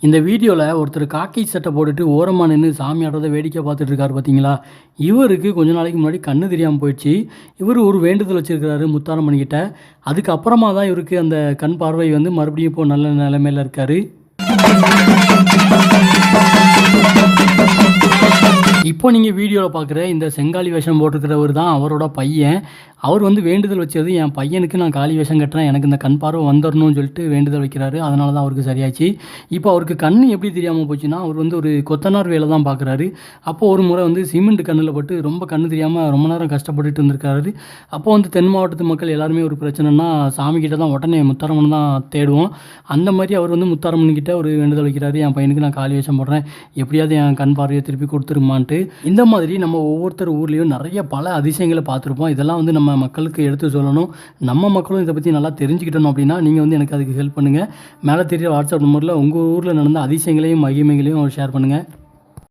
இந்த வீடியோவில் ஒருத்தர் காக்கி சட்டை போட்டுட்டு ஓரமாக நின்று சாமி ஆடுறதை வேடிக்கை பார்த்துட்டு இருக்காரு பார்த்தீங்களா. இவருக்கு கொஞ்ச நாளைக்கு முன்னாடி கண்ணு தெரியாமல் போயிடுச்சு. இவர் ஒரு வேண்டுதல் வச்சுருக்கிறாரு முத்தாரம்மன்கிட்ட. அதுக்கப்புறமா தான் இவருக்கு அந்த கண் பார்வை வந்து மறுபடியும் இப்போ நல்ல நிலைமையில் இருக்கார். இப்போ நீங்கள் வீடியோவில் பார்க்குற இந்த செங்காலி வேஷம் போட்டிருக்கிறவர் தான் அவரோட பையன். அவர் வந்து வேண்டுதல் வச்சது, என் பையனுக்கு நான் காளி வேஷம் கட்டுறேன், எனக்கு இந்த கண் பார்வை வந்துடணும்னு சொல்லிட்டு வேண்டுதல் வைக்கிறாரு. அதனால தான் அவருக்கு சரியாச்சு. இப்போ அவருக்கு கண் எப்படி தெரியாமல் போச்சுன்னா, அவர் வந்து ஒரு கொத்தனார் வேலை தான் பார்க்குறாரு. அப்போது ஒரு முறை வந்து சிமெண்ட் கண்ணில் பட்டு ரொம்ப கண் தெரியாமல் ரொம்ப நேரம் கஷ்டப்பட்டுட்டு இருந்திருக்காரு. அப்போது வந்து தென் மாவட்டத்து மக்கள் எல்லாருமே ஒரு பிரச்சனைனா சாமிக்கிட்ட தான் உடனே முத்தாரம்மன் தான் தேடுவோம். அந்த மாதிரி அவர் வந்து முத்தாரம்மன்கிட்ட ஒரு வேண்டுதல் வைக்கிறாரு, என் பையனுக்கு நான் காளி வேஷம் போடுறேன், எப்படியாவது என் கண் பார்வையை திருப்பி கொடுத்துருமான்ட்டு. இந்த மாதிரி நம்ம ஒவ்வொருத்தர் ஊர்லேயும் நிறைய பல அதிசயங்களை பார்த்துருப்போம். இதெல்லாம் வந்து நம்ம மக்களுக்கு எடுத்து சொல்லணும். நம்ம மக்களும் இதை பற்றி நல்லா தெரிஞ்சுக்கிட்டணும். அப்படின்னா நீங்கள் வந்து எனக்கு அதுக்கு ஹெல்ப் பண்ணுங்கள். மேலே தெரிய வாட்ஸ்அப் நம்பரில் உங்கள் ஊரில் நடந்த அதிசயங்களையும் மகிமைகளையும் ஷேர் பண்ணுங்கள்.